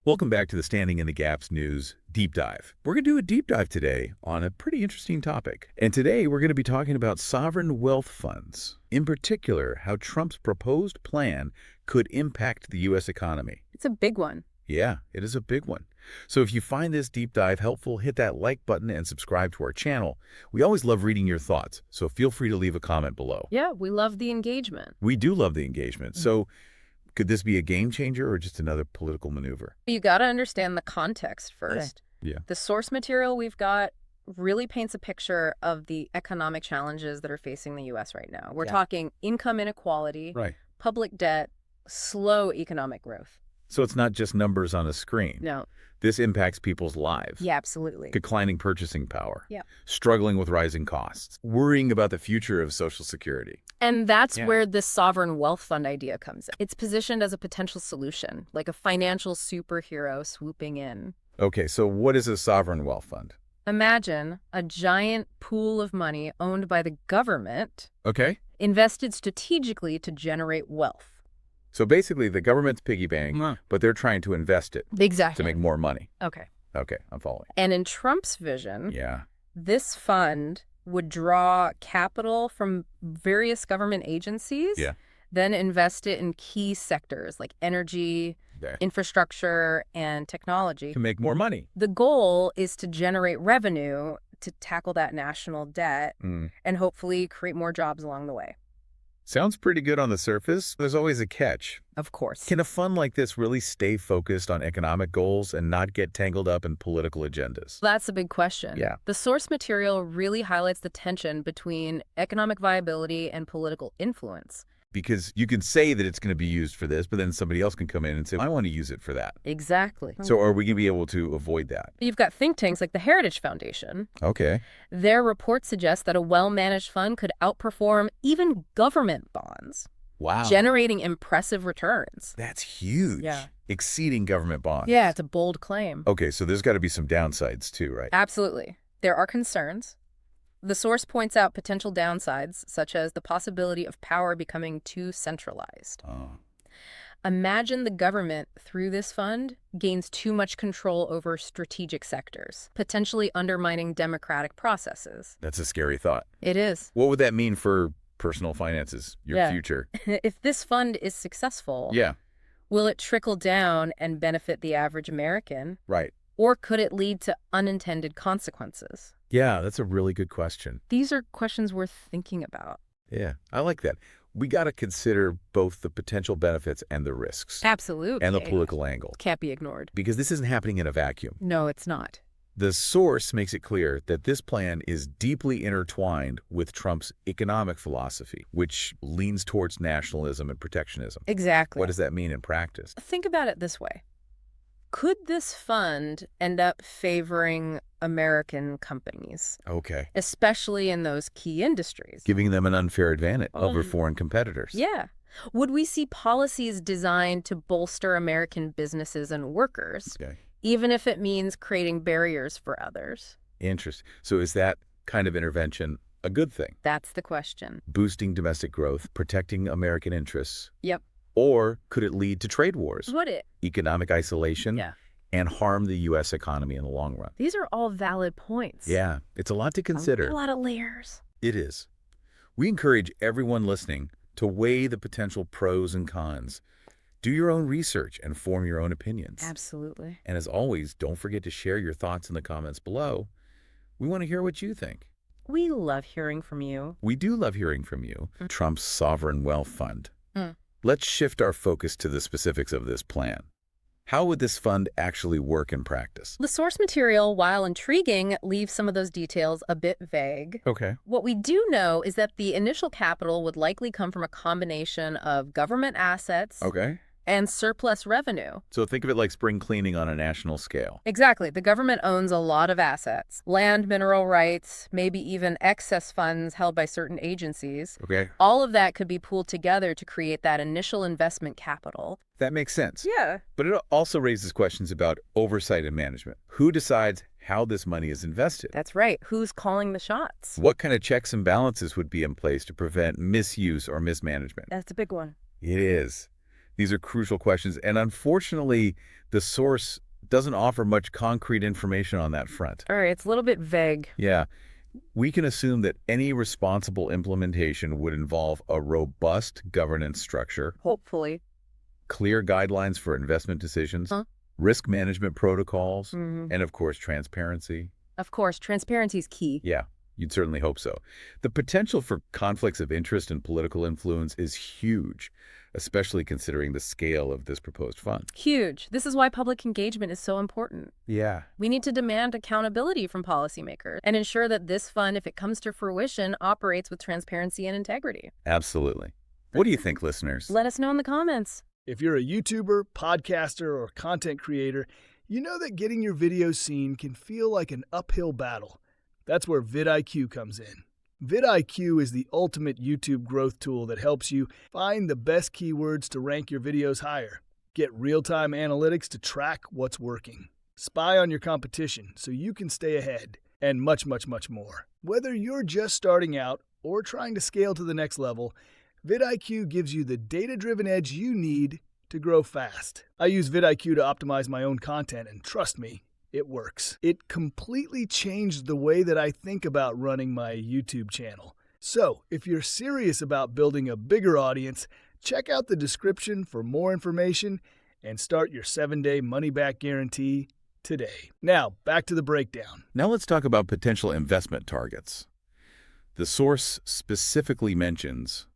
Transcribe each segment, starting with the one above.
Welcome back to the Standing in the Gaps News Deep Dive. We're going to do a deep dive today on a pretty interesting topic. And today we're going to be talking about sovereign wealth funds. In particular, how Trump's proposed plan could impact the U.S. economy. It's a big one. Yeah, it is a big one. So if you find this deep dive helpful, hit that like button and subscribe to our channel. We always love reading your thoughts, so feel free to leave a comment below. Yeah, we love the engagement. We do love the engagement. So could this be a game changer or just another political maneuver? You got to understand the context first. Yeah. The source material we've got really paints a picture of the economic challenges that are facing the U.S. right now. We're talking income inequality, public debt, slow economic growth. So it's not just numbers on a screen. No. This impacts people's lives. Yeah, absolutely. Declining purchasing power. Yeah. Struggling with rising costs. Worrying about the future of Social Security. And that's where this sovereign wealth fund idea comes in. It's positioned as a potential solution, like a financial superhero swooping in. Okay, so what is a sovereign wealth fund? Imagine a giant pool of money owned by the government, invested strategically to generate wealth. So basically, the government's piggy bank, but they're trying to invest it to make more money. Okay, I'm following. And in Trump's vision, this fund would draw capital from various government agencies, then invest it in key sectors like energy, infrastructure, and technology. To make more money. The goal is to generate revenue to tackle that national debt and hopefully create more jobs along the way. Sounds pretty good on the surface. There's always a catch. Of course. Can a fund like this really stay focused on economic goals and not get tangled up in political agendas? That's a big question. Yeah. The source material really highlights the tension between economic viability and political influence. Because you can say that it's going to be used for this, but then somebody else can come in and say, I want to use it for that. Exactly. So are we going to be able to avoid that? You've got think tanks like the Heritage Foundation. Okay. Their report suggests that a well-managed fund could outperform even government bonds. Wow. Generating impressive returns. That's huge. Yeah. Exceeding government bonds. Yeah, it's a bold claim. Okay, so there's got to be some downsides too, right? Absolutely. There are concerns. The source points out potential downsides, such as the possibility of power becoming too centralized. Imagine the government, through this fund, gains too much control over strategic sectors, potentially undermining democratic processes. That's a scary thought. It is. What would that mean for personal finances, your future? If this fund is successful, will it trickle down and benefit the average American? Right. Or could it lead to unintended consequences? Yeah, that's a really good question. These are questions worth thinking about. Yeah, I like that. We got to consider both the potential benefits and the risks. Absolutely. And the political angle. Can't be ignored. Because this isn't happening in a vacuum. No, it's not. The source makes it clear that this plan is deeply intertwined with Trump's economic philosophy, which leans towards nationalism and protectionism. Exactly. What does that mean in practice? Think about it this way. Could this fund end up favoring American companies? Okay. Especially in those key industries. Giving them an unfair advantage over foreign competitors. Yeah. Would we see policies designed to bolster American businesses and workers, even if it means creating barriers for others? Interesting. So is that kind of intervention a good thing? That's the question. Boosting domestic growth, protecting American interests. Yep. Or could it lead to trade wars? Would it? Economic isolation? And harm the U.S. economy in the long run? These are all valid points. Yeah, it's a lot to consider. A lot of layers. It is. We encourage everyone listening to weigh the potential pros and cons. Do your own research and form your own opinions. Absolutely. And as always, don't forget to share your thoughts in the comments below. We want to hear what you think. We love hearing from you. We do love hearing from you. Trump's sovereign wealth fund. Let's shift our focus to the specifics of this plan. How would this fund actually work in practice? The source material, while intriguing, leaves some of those details a bit vague. Okay. What we do know is that the initial capital would likely come from a combination of government assets and surplus revenue. So think of it like spring cleaning on a national scale. Exactly. The government owns a lot of assets. Land, mineral rights, maybe even excess funds held by certain agencies. All of that could be pooled together to create that initial investment capital. That makes sense. Yeah. But it also raises questions about oversight and management. Who decides how this money is invested? That's right. Who's calling the shots? What kind of checks and balances would be in place to prevent misuse or mismanagement? That's a big one. It is. These are crucial questions, and unfortunately, the source doesn't offer much concrete information on that front. All right, it's a little bit vague. Yeah, we can assume that any responsible implementation would involve a robust governance structure, Hopefully. clear guidelines for investment decisions, Huh? risk management protocols, Mhm. and of course, transparency. Of course, transparency is key. Yeah, you'd certainly hope so. The potential for conflicts of interest and political influence is huge, especially considering the scale of this proposed fund. Huge. This is why public engagement is so important. Yeah. We need to demand accountability from policymakers and ensure that this fund, if it comes to fruition, operates with transparency and integrity. Absolutely. What do you think, listeners? Let us know in the comments. If you're a YouTuber, podcaster, or content creator, you know that getting your videos seen can feel like an uphill battle. That's where VidIQ comes in. VidIQ is the ultimate YouTube growth tool that helps you find the best keywords to rank your videos higher, get real-time analytics to track what's working, spy on your competition so you can stay ahead, and much, much, much more. Whether you're just starting out or trying to scale to the next level, VidIQ gives you the data-driven edge you need to grow fast. I use VidIQ to optimize my own content, and trust me, it works. It completely changed the way that I think about running my YouTube channel. So, if you're serious about building a bigger audience, check out the description for more information and start your 7-day money-back guarantee today. Now, back to the breakdown. Now let's talk about potential investment targets. The source specifically mentions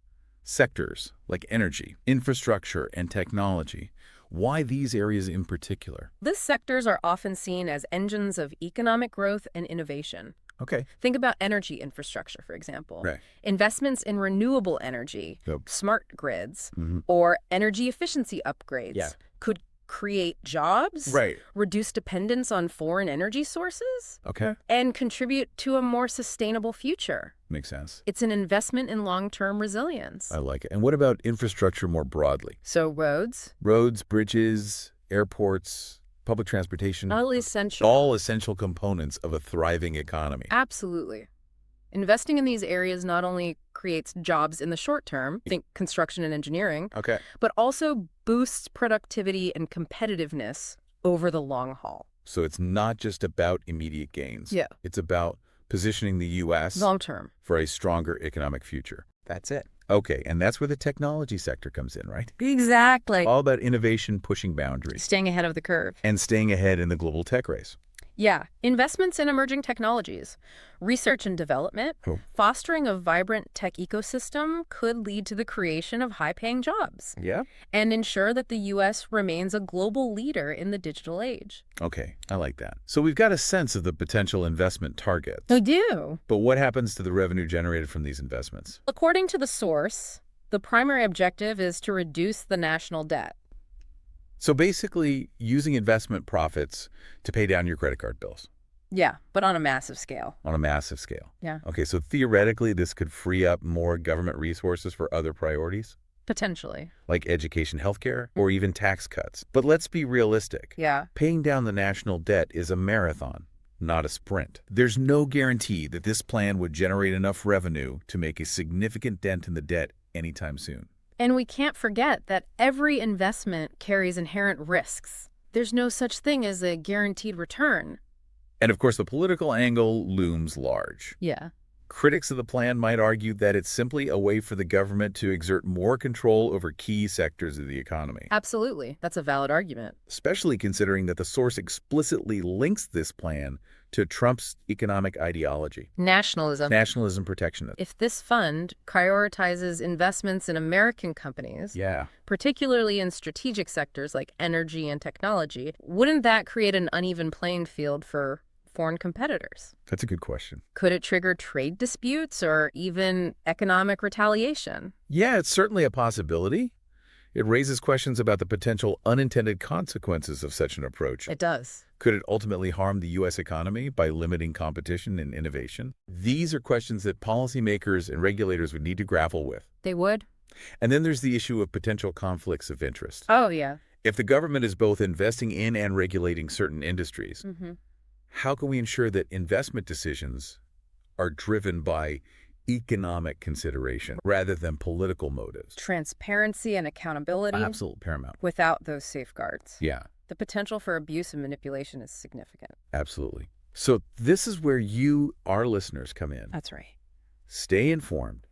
sectors like energy, infrastructure, and technology. Why these areas in particular? These sectors are often seen as engines of economic growth and innovation. Okay. Think about energy infrastructure, for example. Right. Investments in renewable energy, Yep. smart grids, Mhm. or energy efficiency upgrades Yeah. could create jobs, Right. reduce dependence on foreign energy sources, Okay. and contribute to a more sustainable future. Makes sense. It's an investment in long-term resilience. I like it. And what about infrastructure more broadly? So roads, Roads, bridges, airports, public transportation, all essential. all essential components of a thriving economy. Absolutely. Investing in these areas not only creates jobs in the short term, think construction and engineering, Okay. but also boosts productivity and competitiveness over the long haul. So it's not just about immediate gains. Yeah. It's about positioning the U.S. Long term. for a stronger economic future. That's it. Okay, and that's where the technology sector comes in, right? Exactly. All about innovation pushing boundaries Staying ahead of the curve. and staying ahead in the global tech race. Yeah. Investments in emerging technologies, research and development, Cool. fostering a vibrant tech ecosystem could lead to the creation of high-paying jobs Yeah? and ensure that the U.S. remains a global leader in the digital age. Okay, I like that. So we've got a sense of the potential investment targets. I do. But what happens to the revenue generated from these investments? According to the source, the primary objective is to reduce the national debt. So basically, using investment profits to pay down your credit card bills Yeah, but on a massive scale. on a massive scale. Yeah. Okay, so theoretically, this could free up more government resources for other priorities, Potentially. like education, healthcare, or even tax cuts. But let's be realistic. Yeah. Paying down the national debt is a marathon, not a sprint. There's no guarantee that this plan would generate enough revenue to make a significant dent in the debt anytime soon. And we can't forget that every investment carries inherent risks. There's no such thing as a guaranteed return. And of course, the political angle looms large. Yeah. Critics of the plan might argue that it's simply a way for the government to exert more control over key sectors of the economy, Absolutely. That's a valid argument. especially considering that the source explicitly links this plan to Trump's economic ideology, Nationalism. nationalism, protectionism. If this fund prioritizes investments in American companies, Yeah. particularly in strategic sectors like energy and technology, wouldn't that create an uneven playing field for foreign competitors? That's a good question. Could it trigger trade disputes or even economic retaliation? Yeah, it's certainly a possibility. It raises questions about the potential unintended consequences of such an approach. It does. Could it ultimately harm the U.S. economy by limiting competition and innovation? These are questions that policymakers and regulators would need to grapple with. They would? And then there's the issue of potential conflicts of interest. Oh, yeah. If the government is both investing in and regulating certain industries, how can we ensure that investment decisions are driven by economic consideration rather than political motives. Transparency and accountability. Absolute paramount. Without those safeguards, Yeah, the potential for abuse and manipulation is significant. absolutely. So this is where you, our listeners, come in. That's right. Stay informed,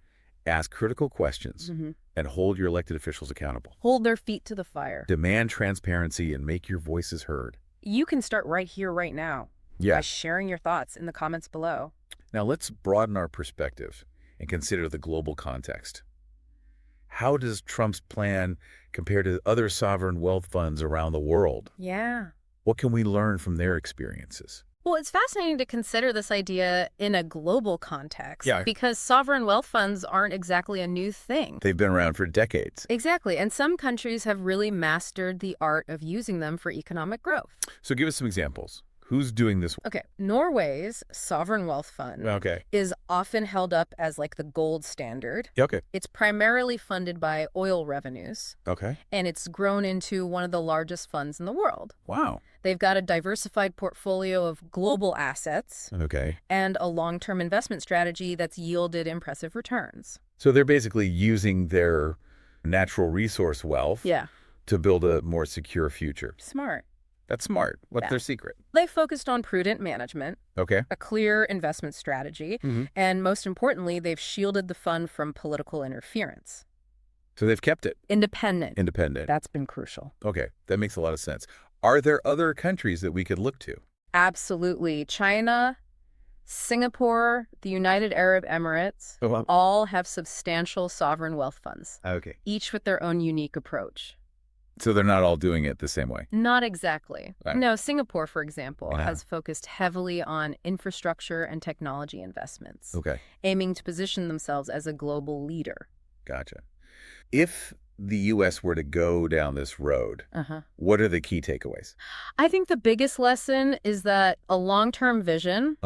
ask critical questions, and hold your elected officials accountable. Hold their feet to the fire. Demand transparency and make your voices heard. You can start right here, right now, by sharing your thoughts in the comments below. Now let's broaden our perspective and consider the global context. How does Trump's plan compare to other sovereign wealth funds around the world? Yeah. What can we learn from their experiences? Well, it's fascinating to consider this idea in a global context because sovereign wealth funds aren't exactly a new thing. They've been around for decades. Exactly. And some countries have really mastered the art of using them for economic growth. So give us some examples. Who's doing this? Okay. Norway's sovereign wealth fund is often held up as like the gold standard. Okay. It's primarily funded by oil revenues. Okay. And it's grown into one of the largest funds in the world. Wow. They've got a diversified portfolio of global assets. Okay. And a long-term investment strategy that's yielded impressive returns. So they're basically using their natural resource wealth to build a more secure future. Smart. That's smart. What's their secret? They focused on prudent management, a clear investment strategy, and most importantly, they've shielded the fund from political interference. So they've kept it independent. Independent. That's been crucial. Okay, that makes a lot of sense. Are there other countries that we could look to? Absolutely. China, Singapore, the United Arab Emirates, all have substantial sovereign wealth funds, each with their own unique approach. So they're not all doing it the same way? Not exactly. No, Singapore, for example, has focused heavily on infrastructure and technology investments, aiming to position themselves as a global leader. Gotcha. If the U.S. were to go down this road, what are the key takeaways? I think the biggest lesson is that a long-term vision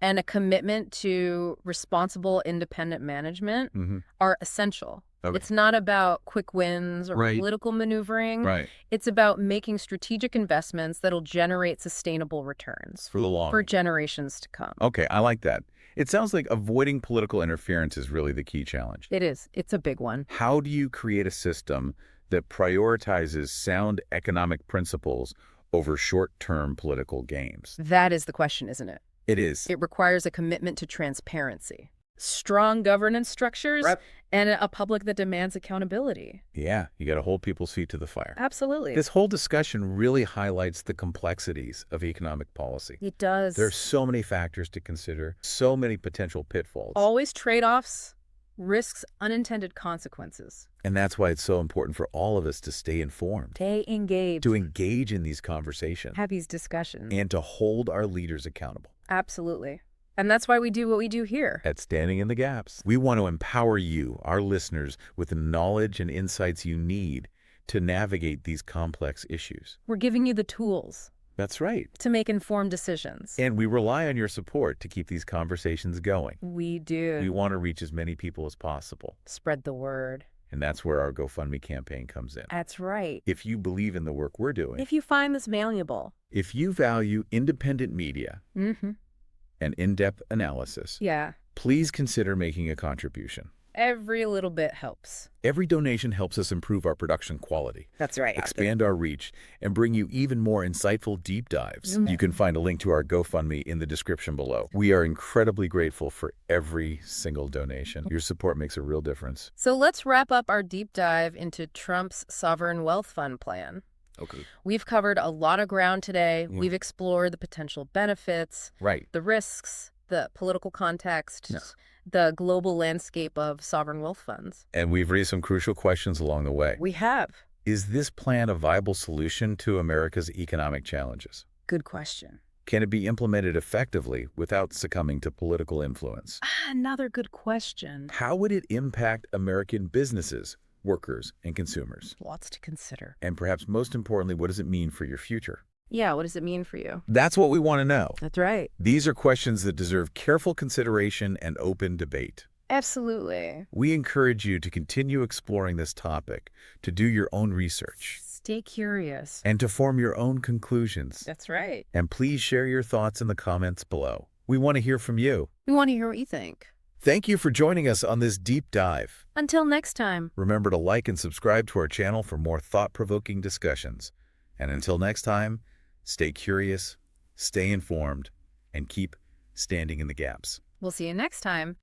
and a commitment to responsible, independent management are essential. It's not about quick wins or political maneuvering. It's about making strategic investments that'll generate sustainable returns for generations to come. Okay, I like that. It sounds like avoiding political interference is really the key challenge. It is. It's a big one. How do you create a system that prioritizes sound economic principles over short-term political gains? That is the question, isn't it? It is. It requires a commitment to transparency, strong governance structures, and a public that demands accountability. Yeah, you got to hold people's feet to the fire. Absolutely. This whole discussion really highlights the complexities of economic policy. It does. There's so many factors to consider, so many potential pitfalls. Always trade-offs, risks, unintended consequences. And that's why it's so important for all of us to stay informed. Stay engaged. To engage in these conversations. Have these discussions. And to hold our leaders accountable. Absolutely. And that's why we do what we do here. At Standing in the Gaps. We want to empower you, our listeners, with the knowledge and insights you need to navigate these complex issues. We're giving you the tools. That's right. To make informed decisions. And we rely on your support to keep these conversations going. We do. We want to reach as many people as possible. Spread the word. And that's where our GoFundMe campaign comes in. That's right. If you believe in the work we're doing. If you find this valuable. If you value independent media. And in-depth analysis. Please consider making a contribution. Every little bit helps. Every donation helps us improve our production quality. That's right. Expand our reach and bring you even more insightful deep dives. You can find a link to our GoFundMe in the description below. We are incredibly grateful for every single donation. Your support makes a real difference. So let's wrap up our deep dive into Trump's sovereign wealth fund plan. We've covered a lot of ground today. We've explored the potential benefits, the risks, the political context, the global landscape of sovereign wealth funds. And we've raised some crucial questions along the way. We have. Is this plan a viable solution to America's economic challenges? Good question. Can it be implemented effectively without succumbing to political influence? Another good question. How would it impact American businesses, workers, and consumers? Lots to consider. And perhaps most importantly, what does it mean for your future? Yeah, what does it mean for you? That's what we want to know. That's right. These are questions that deserve careful consideration and open debate. Absolutely. We encourage you to continue exploring this topic, to do your own research. Stay curious. And to form your own conclusions. That's right. And please share your thoughts in the comments below. We want to hear from you. We want to hear what you think. Thank you for joining us on this deep dive. Until next time. Remember to like and subscribe to our channel for more thought-provoking discussions. And until next time, stay curious, stay informed, and keep standing in the gaps. We'll see you next time